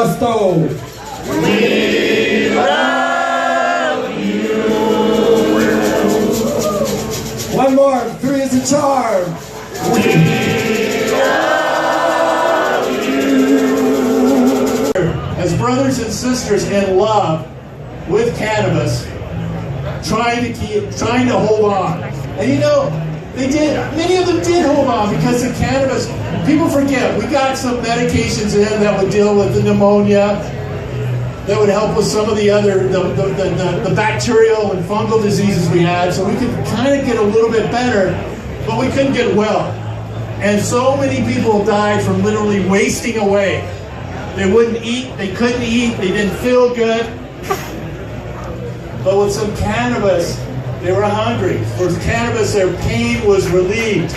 Gusto. We love you. One more, 3 is a charm. We love you. As brothers and sisters in love with cannabis, trying to hold on. And you know, many of them did hold on because the cannabis, people forget, we got some medications in that would deal with the pneumonia, that would help with some of the other, the bacterial and fungal diseases we had, so we could kind of get a little bit better, but we couldn't get well. And so many people died from literally wasting away. They wouldn't eat, they couldn't eat, they didn't feel good. But with some cannabis, they were hungry. With cannabis, their pain was relieved.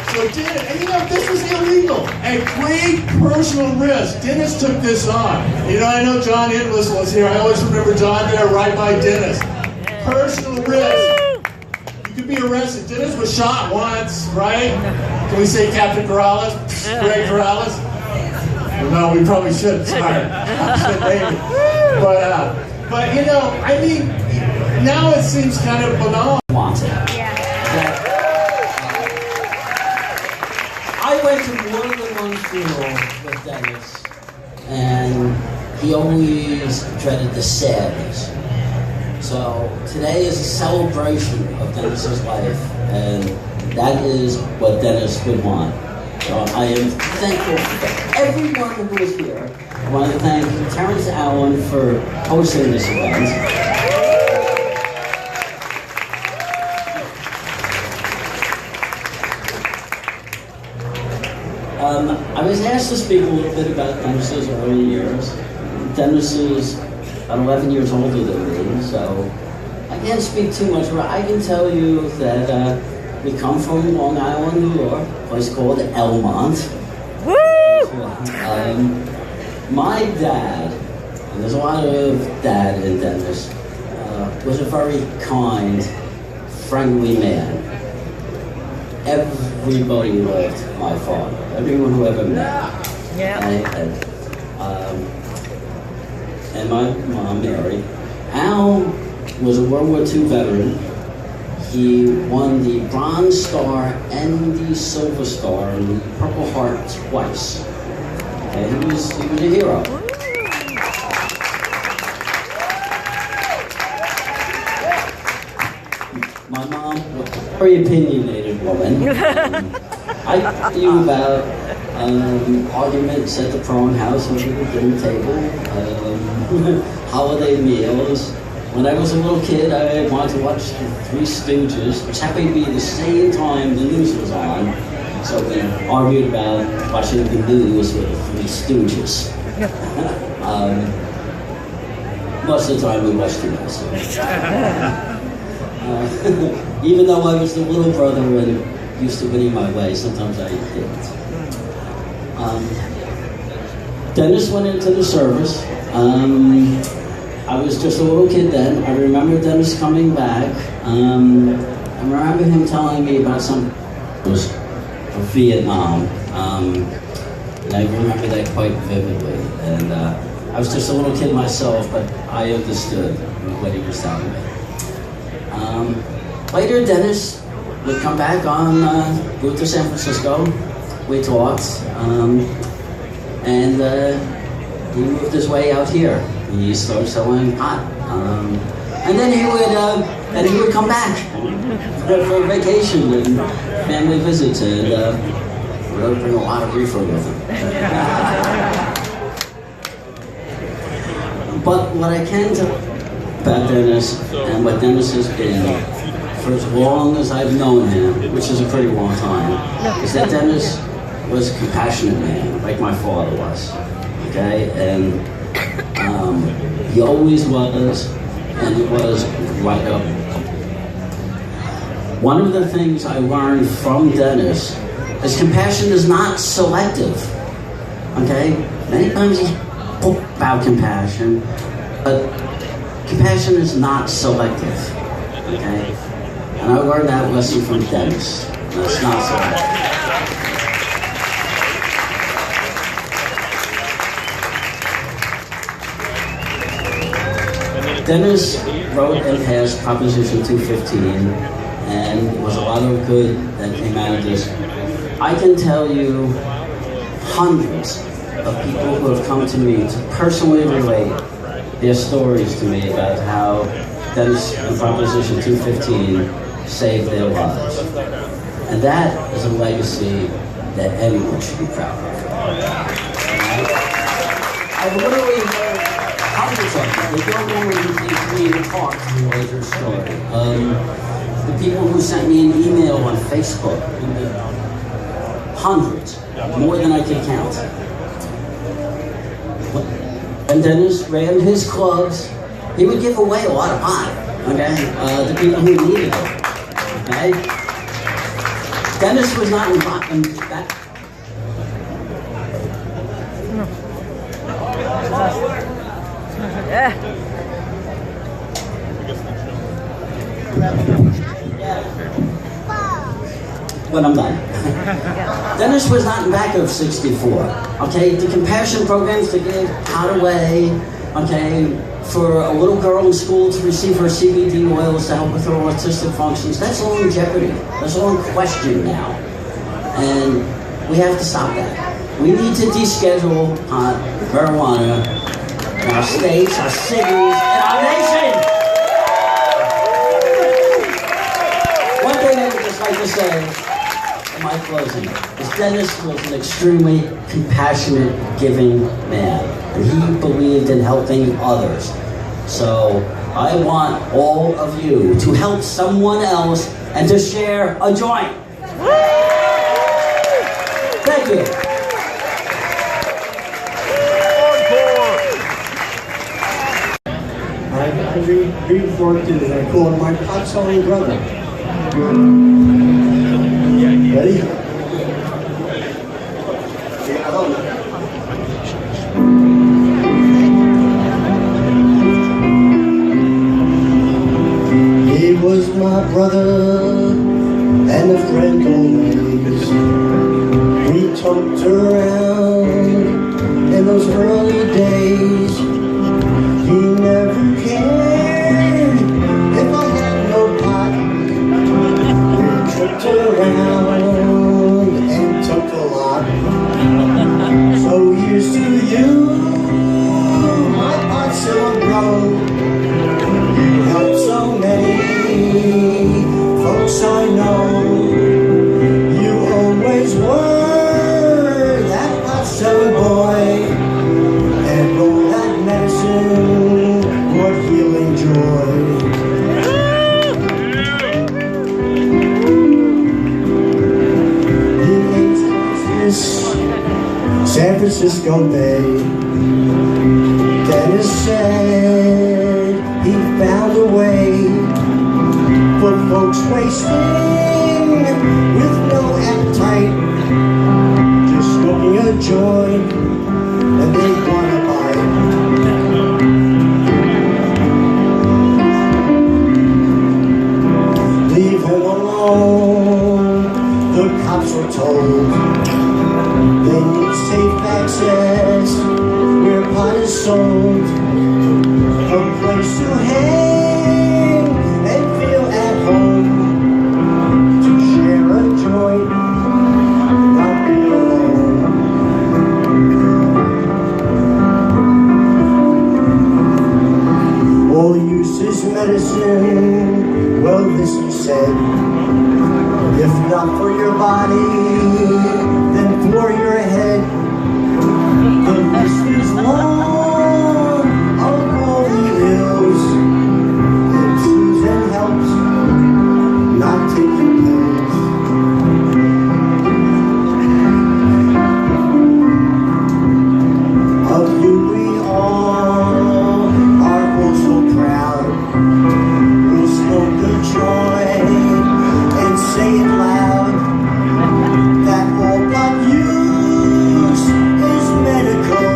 So and you know, this was illegal. At great personal risk, Dennis took this on. You know, I know John Inlis was here. I always remember John there right by Dennis. Personal risk. You could be arrested. Dennis was shot once, right? Can we say Captain Corrales? Greg Corrales? No, we probably shouldn't. Sorry. But you know, I mean, now it seems kind of banal. I went to more than one funeral with Dennis, and he always dreaded the sadness. So today is a celebration of Dennis's life, and that is what Dennis would want. So I am thankful for everyone who is here. I want to thank Terrence Allen for hosting this event. I was asked to speak a little bit about Dennis's early years. Dennis is about 11 years older than me, so I can't speak too much, but I can tell you that we come from Long Island, New York, a place called Elmont. Woo! My dad, and there's a lot of dad in Dennis, was a very kind, friendly man. Everybody loved my father. Everyone who ever met. Yeah. And my mom, Mary. Al was a World War II veteran. He won the Bronze Star and the Silver Star and the Purple Heart twice. And he was a hero. My mom was a very opinionated woman. I knew about arguments at the Peron house over the dinner table, holiday meals. When I was a little kid, I wanted to watch the Three Stooges, which happened to be the same time the news was on. So we argued about watching the news with the Three Stooges. Most of the time we watched the news. Even though I was the little brother and used to winning my way, sometimes I didn't. Dennis went into the service. I was just a little kid then. I remember Dennis coming back. I remember him telling me about some of Vietnam. And I remember that quite vividly. And I was just a little kid myself, but I understood what he was telling me. Later, Dennis would come back on route to San Francisco. We talked, and he moved his way out here. He started selling pot, and then he would come back for vacation and family visits, and would bring a lot of reefer with him. But what I can tell about Dennis and what Dennis has been for as long as I've known him, which is a pretty long time, is that Dennis was a compassionate man, like my father was, okay? And he always was, and he was right up. One of the things I learned from Dennis is compassion is not selective, okay? Many times he talk about compassion, but compassion is not selective, okay? And I learned that lesson from Dennis. That's not so much. Dennis wrote and passed Proposition 215, and there was a lot of good that came out of this. I can tell you hundreds of people who have come to me to personally relate their stories to me about how Dennis and Proposition 215 saved their lives. And that is a legacy that anyone should be proud of. I've literally heard hundreds of them. They don't know in the park to relate their story. The people who sent me an email on Facebook, hundreds, more than I can count. And Dennis ran his clubs. He would give away a lot of money, okay, to people who needed it, okay? Dennis was not involved in that. When I'm done. Dennis was not in back of 64, okay? The compassion programs to give out away, okay, for a little girl in school to receive her CBD oils to help with her autistic functions, that's all in jeopardy. That's all in question now. And we have to stop that. We need to deschedule marijuana in our states, our cities, and our nation. One thing I would just like to say in my closing is Dennis was an extremely compassionate, giving man. And he believed in helping others. So I want all of you to help someone else and to share a joint. Thank you. I reworked it and I call it my pot-selling brother. Ready? He was my brother and a friend always. We talked around in those early days. He never cared if I had no pot. We tripped around and took a lot. So here's to you, my pot-selling brother. You helped so many folks I know. You always were that pot-selling boy, and all that medicine brought healing joy. He named Texas, San Francisco Bay. Dennis said he found a way for folks wasting with no appetite, just smoking a joint and they wanna bite. Leave him alone, the cops were told. They need safe access where pot is sold. A place to hang and feel at home. To share a joint, not be alone. All use is medicine, well this he said. If not for your body, then for your head. The list is long of all the ills. It soothes and helps, not taking pills. Of you we all are all so proud. We'll smoke the joint and say it loud, that all but use is medical.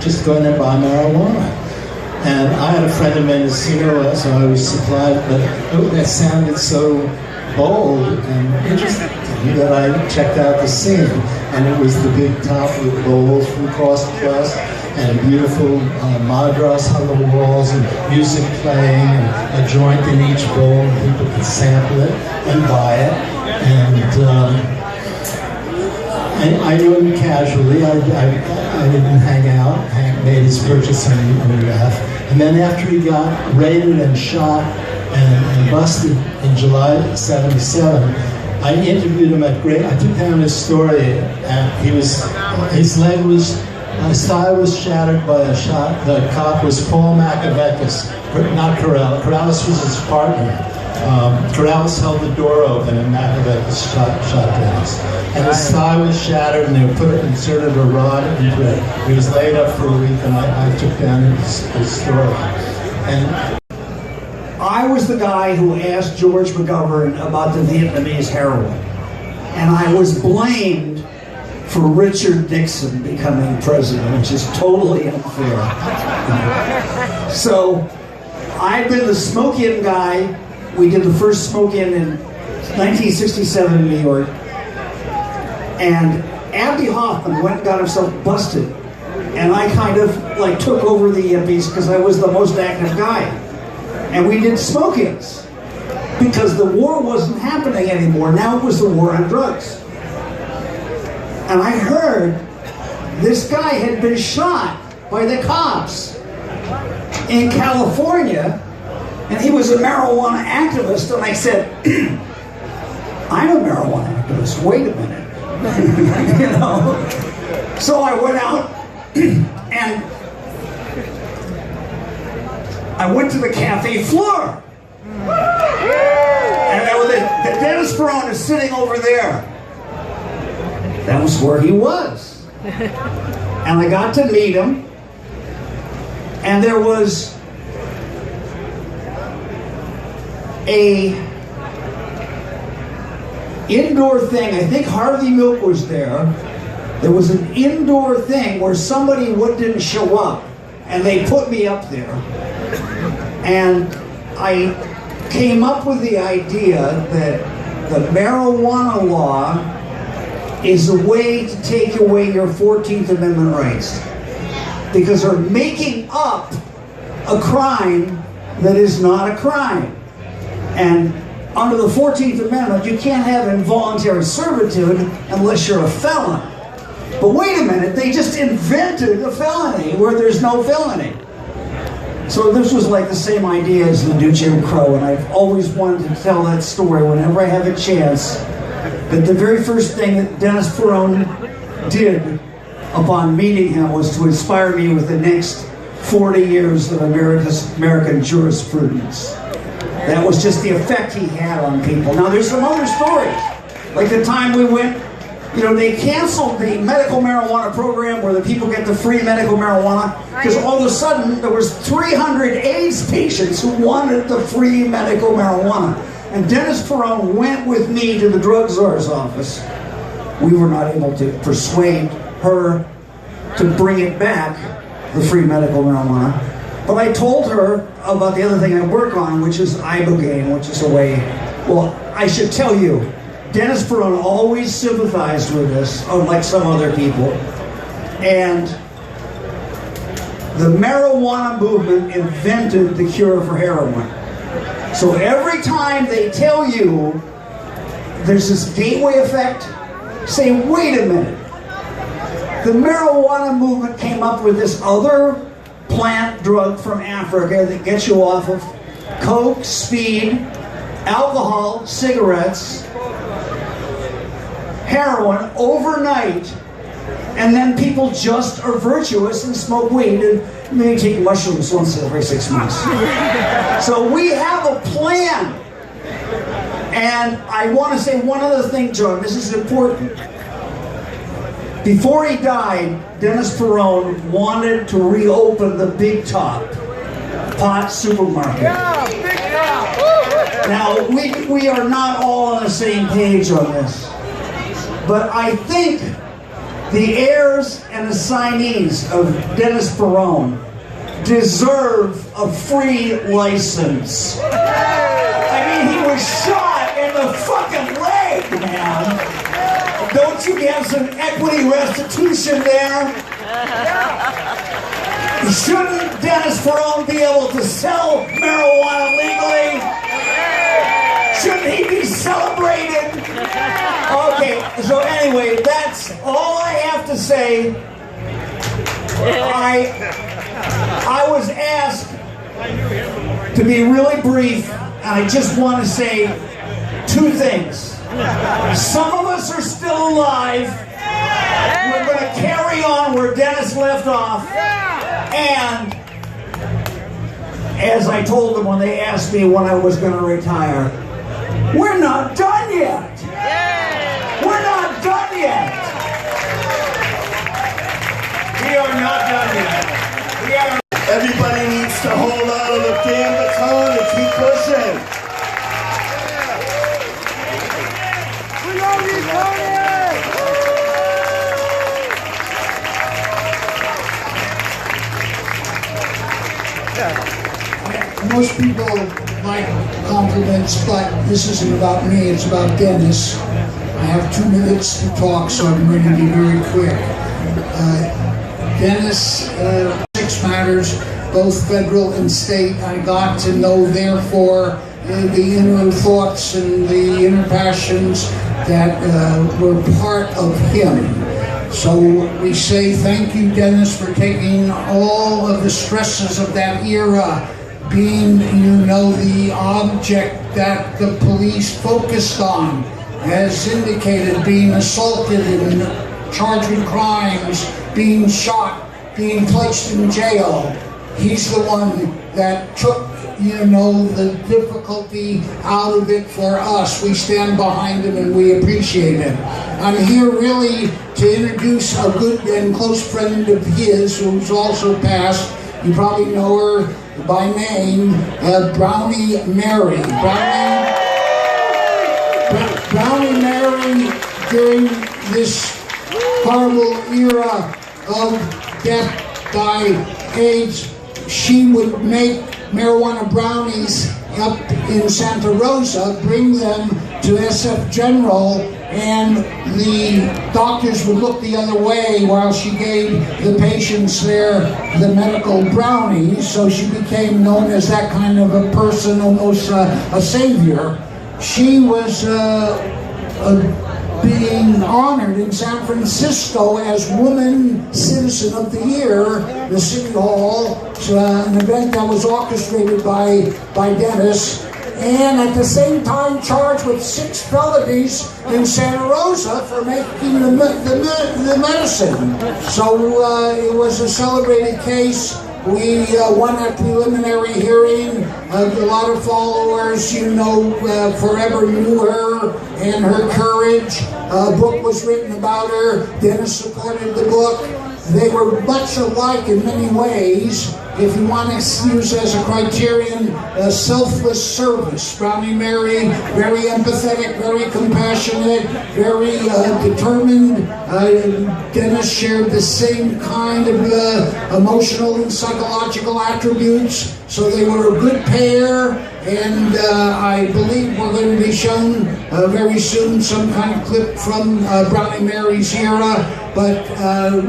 just go in and buy marijuana. And I had a friend in Mendocino, so I was supplied, but that sounded so bold and interesting that I checked out the scene. And it was the big top with bowls from cost plus, and beautiful madras on the walls, and music playing, and a joint in each bowl, and people could sample it and buy it. And I knew him casually. I didn't hang out. Hank made his purchase and we left. And then after he got raided and shot and busted in July '77, I interviewed him at Great. I took down his story, and his thigh was shattered by a shot. The cop was Paul Macaveckas, not Corrales. Corrales was his partner. Corrales held the door open, and Macaveckas shot Dennis. And his thigh was shattered, and they inserted a rod into it. He was laid up for a week, and I took down his story. And I was the guy who asked George McGovern about the Vietnamese heroin. And I was blamed for Richard Nixon becoming president, which is totally unfair. So I've been the smoke-in guy. We did the first smoke-in in 1967 in New York. And Abby Hoffman went and got himself busted. And I kind of like took over the yippies because I was the most active guy. And we did smoke-ins because the war wasn't happening anymore. Now it was the war on drugs. And I heard this guy had been shot by the cops in California, and he was a marijuana activist. And I said, I'm a marijuana activist, wait a minute. You know? So I went out and I went to the Cafe Fleur. And the Dennis Peron is sitting over there. That was where he was. And I got to meet him. And there was a indoor thing. I think Harvey Milk was there. There was an indoor thing where somebody didn't show up. And they put me up there. And I came up with the idea that the marijuana law is a way to take away your 14th Amendment rights. Because they're making up a crime that is not a crime. And under the 14th Amendment, you can't have involuntary servitude unless you're a felon. But wait a minute, they just invented a felony where there's no felony. So this was like the same idea as the new Jim Crow, and I've always wanted to tell that story whenever I have a chance. That the very first thing that Dennis Peron did upon meeting him was to inspire me with the next 40 years of American jurisprudence. That was just the effect he had on people. Now there's some other stories. Like the time we went, you know, they canceled the medical marijuana program where the people get the free medical marijuana because all of a sudden there was 300 AIDS patients who wanted the free medical marijuana. And Dennis Peron went with me to the drug czar's office. We were not able to persuade her to bring it back, the free medical marijuana. But I told her about the other thing I work on, which is ibogaine, which is a way, well, I should tell you, Dennis Peron always sympathized with this, unlike some other people. And the marijuana movement invented the cure for heroin. So every time they tell you there's this gateway effect, say, wait a minute. The marijuana movement came up with this other plant drug from Africa that gets you off of coke, speed, alcohol, cigarettes, heroin overnight, and then people just are virtuous and smoke weed and maybe take mushrooms once every 6 months. So we have a plan. And I want to say one other thing, John, this is important. Before he died, Dennis Peron wanted to reopen the Big Top pot supermarket. Now, we are not all on the same page on this. But I think The heirs and assignees of Dennis Peron deserve a free license. I mean, he was shot in the fucking leg, man. Don't you have some equity restitution there? Shouldn't Dennis Peron be able to sell marijuana legally? Shouldn't he be celebrated? Okay, so anyway, that's all I have to say. I was asked to be really brief, and I just want to say two things. Some of us are still alive. We're going to carry on where Dennis left off. And as I told them when they asked me when I was going to retire, we're not done yet. We're not done yet. We are not done yet. We are. Everybody needs to hold on to the damn baton and keep pushing. We love you, Tony! Most people like compliments, but this isn't about me, it's about Dennis. I have 2 minutes to talk, so I'm going to be very quick. Dennis, 6 matters, both federal and state. I got to know, therefore, the inner thoughts and the inner passions that were part of him. So we say thank you, Dennis, for taking all of the stresses of that era, being, the object that the police focused on, as indicated, being assaulted and charged with crimes, being shot, being placed in jail. He's the one that took, the difficulty out of it for us. We stand behind him and we appreciate him. I'm here really to introduce a good and close friend of his who's also passed. You probably know her by name, Brownie Mary. Brownie Mary, during this horrible era of death by AIDS, she would make marijuana brownies up in Santa Rosa, bring them to SF General, and the doctors would look the other way while she gave the patients there the medical brownies. So she became known as that kind of a person, almost a savior. She was being honored in San Francisco as Woman Citizen of the Year, the City Hall, an event that was orchestrated by Dennis, and at the same time charged with 6 felonies in Santa Rosa for making the medicine. So it was a celebrated case. We won a preliminary hearing. A lot of followers, forever knew her and her courage. A book was written about her. Dennis supported the book. They were much alike in many ways. If you want to use as a criterion, selfless service. Brownie Mary, very empathetic, very compassionate, very determined. Dennis shared the same kind of emotional and psychological attributes. So they were a good pair, and I believe we're going to be shown very soon some kind of clip from Brownie Mary's era. But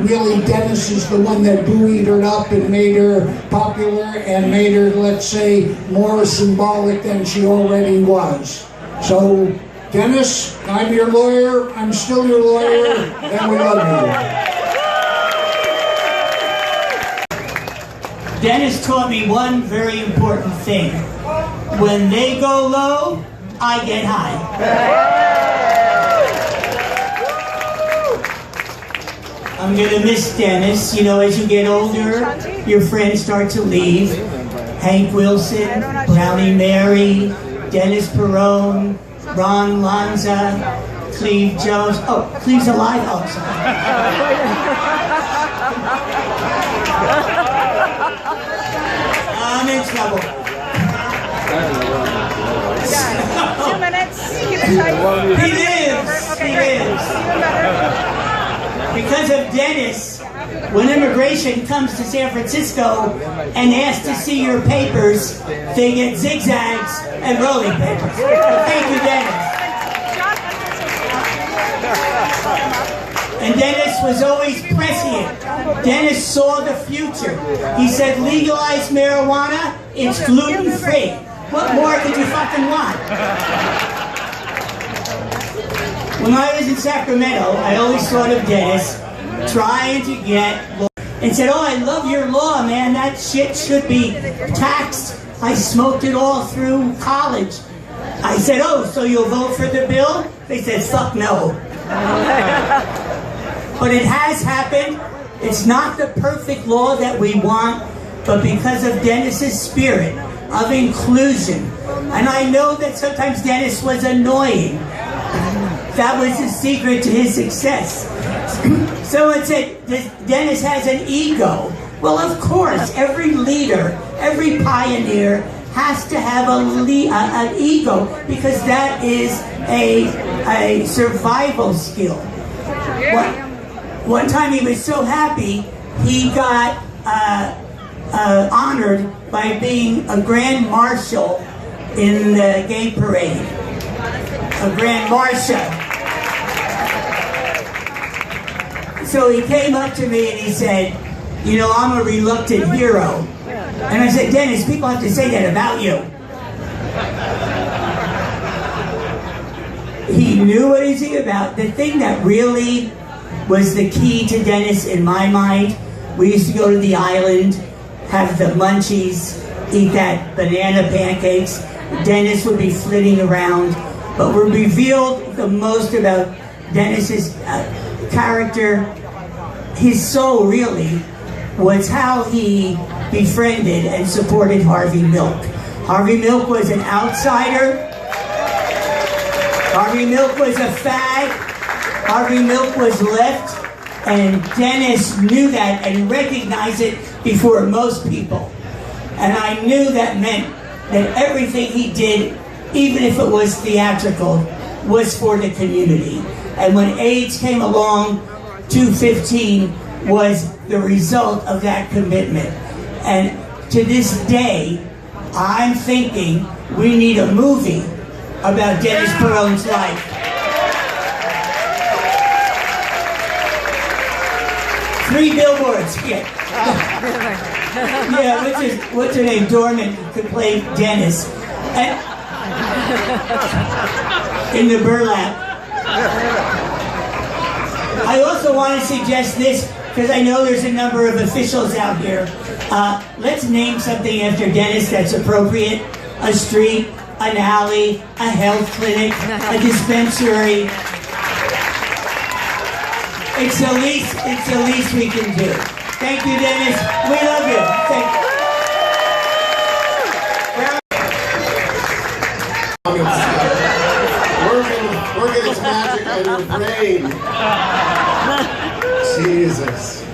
really, Dennis is the one that buoyed her up and made her popular and made her, let's say, more symbolic than she already was. So, Dennis, I'm your lawyer, I'm still your lawyer, and we love you. Dennis taught me one very important thing. When they go low, I get high. I'm gonna miss Dennis. As you get older, your friends start to leave. Hank Wilson, Brownie Mary, Dennis Peron, Ron Lanza, Cleve Jones. Oh, Cleve's alive also. I'm in trouble. 2 minutes. He lives. Because of immigration comes to San Francisco and asks to see your papers, they get zigzags and rolling papers. Thank you, Dennis. And Dennis was always prescient. Dennis saw the future. He said, legalize marijuana, it's gluten-free. What more could you fucking want? When I was in Sacramento, I always thought of Dennis trying to get law and said, oh, I love your law, man. That shit should be taxed. I smoked it all through college. I said, oh, so you'll vote for the bill? They said, fuck no. But it has happened. It's not the perfect law that we want, but because of Dennis's spirit of inclusion. And I know that sometimes Dennis was annoying. That was the secret to his success. Someone said, Dennis has an ego. Well, of course, every leader, every pioneer has to have an ego, because that is a survival skill. One time he was so happy, he got honored by being a grand marshal in the gay parade. A grand marshal. So he came up to me and he said, you know, I'm a reluctant hero. And I said, Dennis, people have to say that about you. He knew what he's about. The thing that really was the key to Dennis in my mind, we used to go to the island, have the munchies, eat that banana pancakes. Dennis would be flitting around. But what revealed the most about Dennis's character, his soul really, was how he befriended and supported Harvey Milk. Harvey Milk was an outsider. Harvey Milk was a fag. Harvey Milk was left. And Dennis knew that and recognized it before most people. And I knew that meant that everything he did, even if it was theatrical, was for the community. And when AIDS came along, 215 was the result of that commitment. And to this day, I'm thinking we need a movie about Dennis Peron's life. Three billboards. Yeah, what's her name? Dorman could play Dennis. And in the burlap. I also want to suggest this, because I know there's a number of officials out here. Let's name something after Dennis that's appropriate. A street, an alley, a health clinic, a dispensary. It's the least we can do. Thank you, Dennis. We love you. Thank you. Working its magic on your brain. Jesus.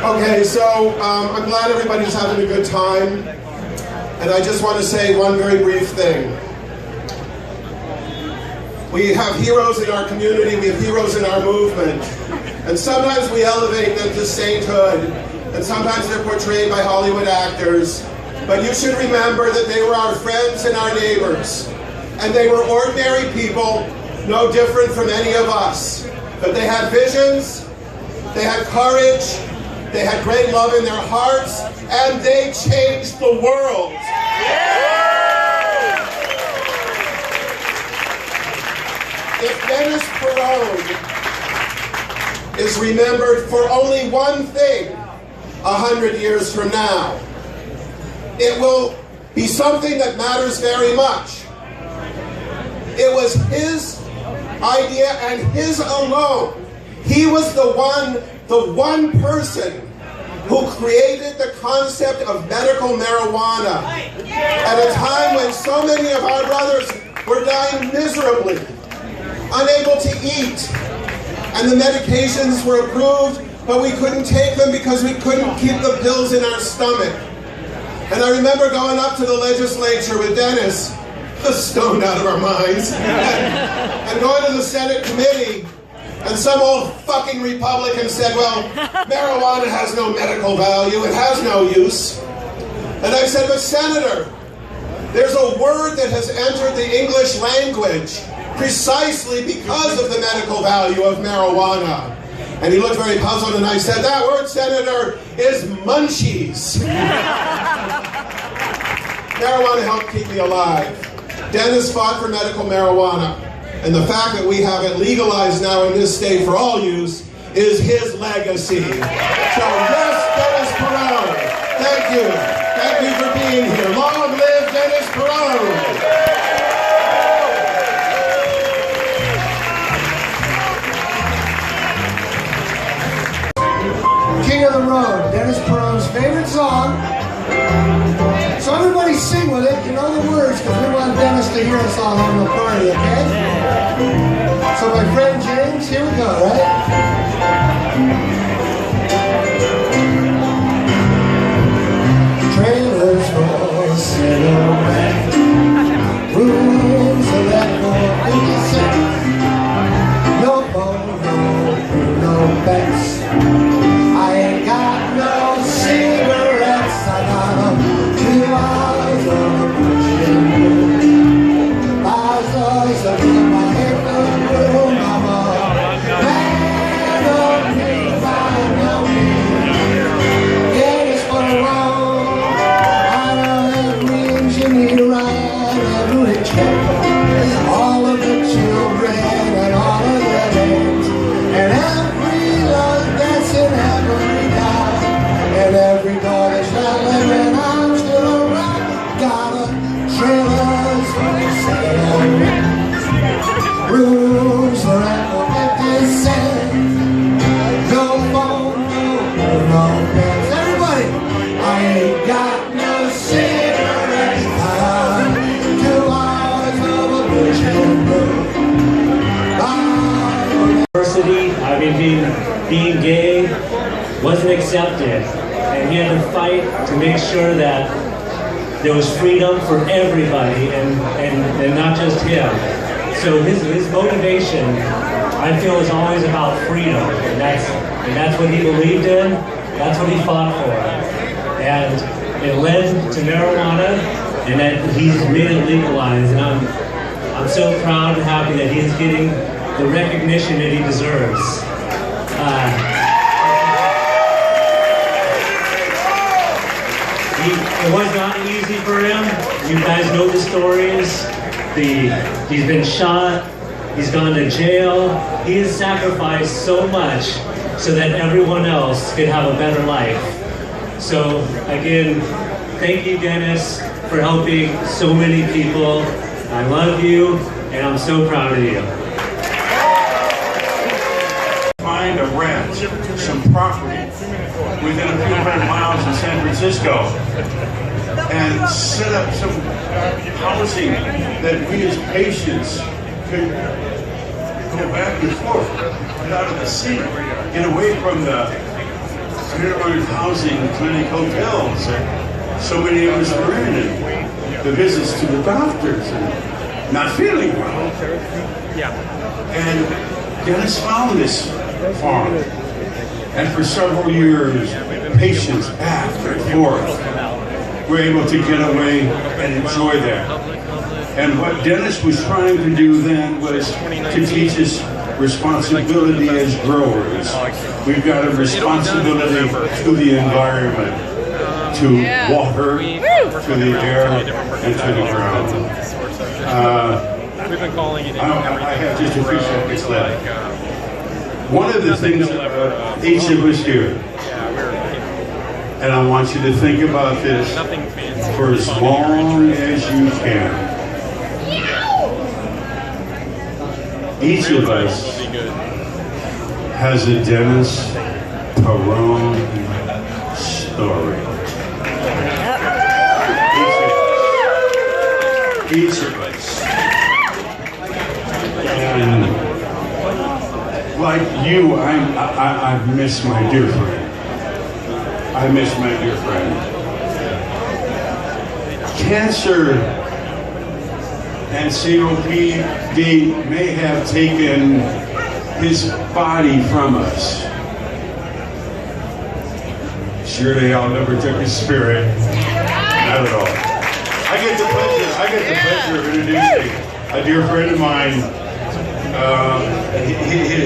Okay, so I'm glad everybody's having a good time. And I just want to say one very brief thing. We have heroes in our community, we have heroes in our movement. And sometimes we elevate them to sainthood, and sometimes they're portrayed by Hollywood actors. But you should remember that they were our friends and our neighbors. And they were ordinary people, no different from any of us. But they had visions, they had courage, they had great love in their hearts, and they changed the world. If Dennis Peron is remembered for only one thing 100 years from now, it will be something that matters very much. It was his idea and his alone. He was the one person who created the concept of medical marijuana at a time when so many of our brothers were dying miserably, unable to eat, and the medications were approved, but we couldn't take them because we couldn't keep the pills in our stomach. And I remember going up to the legislature with Dennis, stoned out of our minds, and going to the Senate committee And some old fucking Republican said, well, marijuana has no medical value, it has no use. And I said, but Senator, there's a word that has entered the English language precisely because of the medical value of marijuana. And he looked very puzzled, and I said, that word, Senator, is munchies. Marijuana helped keep me alive. Dennis fought for medical marijuana. And the fact that we have it legalized now in this state for all use is his legacy. So yes, Dennis Peron. Thank you. Thank you for being here. Long live Dennis Peron. King of the Road, Dennis Peron's favorite song. So everybody sing with it, you know the words, because we want Dennis to hear us all on the party, okay? So my friend James, here we go, right? Trailers for silhouette, rooms of echo 50 cents, no phone, no bets. I ain't got no cigarettes, I got 2 hours of pushing. Thousands of in my head room, I'm a man of me, I know me. Dennis Peron, I know every engineer, I know every check, all of the children and all of their names, and every love that's in every guy, and every daughter's not living, I'm still around. Got a trailers for sale, rooms for apple 50 cents, no phone, no pets. Everybody, I ain't got no cigarettes, I'm 2 hours of a bush and blue. I mean, being gay wasn't accepted, and he had to fight to make sure that there was freedom for everybody, and not just him. So his motivation, I feel, is always about freedom, and that's what he believed in. That's what he fought for, and it led to marijuana, and that he's made it legalized. And I'm so proud and happy that he's getting the recognition that he deserves. It was not easy for him. You guys know the stories. He's been shot, he's gone to jail. He has sacrificed so much so that everyone else could have a better life. So again, thank you, Dennis, for helping so many people. I love you, and I'm so proud of you. Find a ranch, some property within a few hundred miles of San Francisco, and set up some housing that we as patients could go back and forth, get out of the city, get away from the railroad housing clinic hotels that so many of us were in, and the visits to the doctors and not feeling well. And Dennis found this farm, and for several years, patients back and forth were able to get away and enjoy that. And what Dennis was trying to do then was to teach us responsibility as growers. We've got a responsibility to the environment, to water, to the air, and to the ground. I have just a few seconds left. One of the things each of us here, and I want you to think about this for as long as you can. Each of us has a Dennis Peron story. Each of us. And like you, I miss my dear friend. I miss my dear friend. Cancer and COPD may have taken his body from us. Surely I'll never take his spirit. Not at all. I get the pleasure of introducing a dear friend of mine,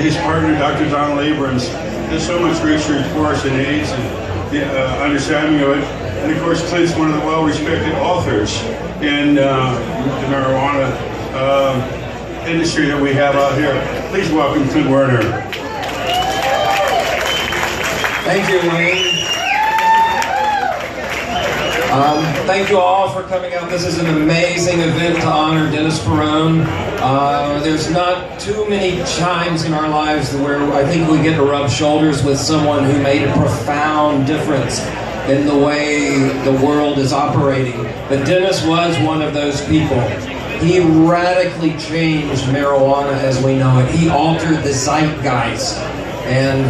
his partner, Dr. Donald Abrams, does so much research for us in AIDS and the understanding of it. And of course, Clint's one of the well-respected authors in the marijuana industry that we have out here. Please welcome Clint Werner. Thank you, Wayne. Thank you all for coming out. This is an amazing event to honor Dennis Peron. There's not too many times in our lives where I think we get to rub shoulders with someone who made a profound difference in the way the world is operating. But Dennis was one of those people. He radically changed marijuana as we know it. He altered the zeitgeist, and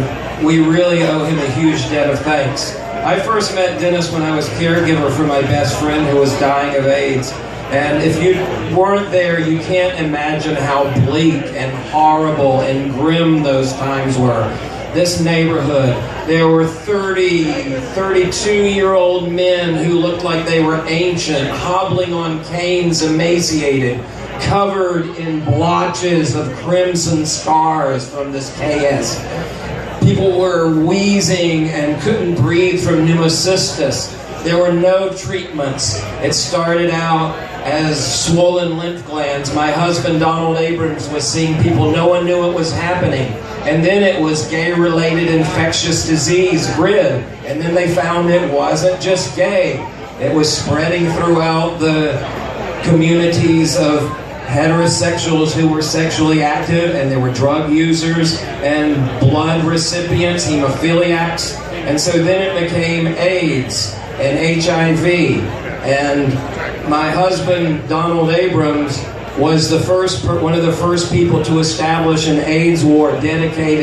we really owe him a huge debt of thanks. I first met Dennis when I was caregiver for my best friend who was dying of AIDS. And if you weren't there, you can't imagine how bleak and horrible and grim those times were. This neighborhood, there were 32-year-old men who looked like they were ancient, hobbling on canes, emaciated, covered in blotches of crimson scars from this KS. People were wheezing and couldn't breathe from pneumocystis. There were no treatments. It started out as swollen lymph glands. My husband, Donald Abrams, was seeing people. No one knew what was happening. And then it was gay-related infectious disease, GRID. And then they found it wasn't just gay. It was spreading throughout the communities of heterosexuals who were sexually active, and there were drug users and blood recipients, hemophiliacs. And so then it became AIDS and HIV. And my husband, Donald Abrams, was one of the first people to establish an AIDS ward dedicated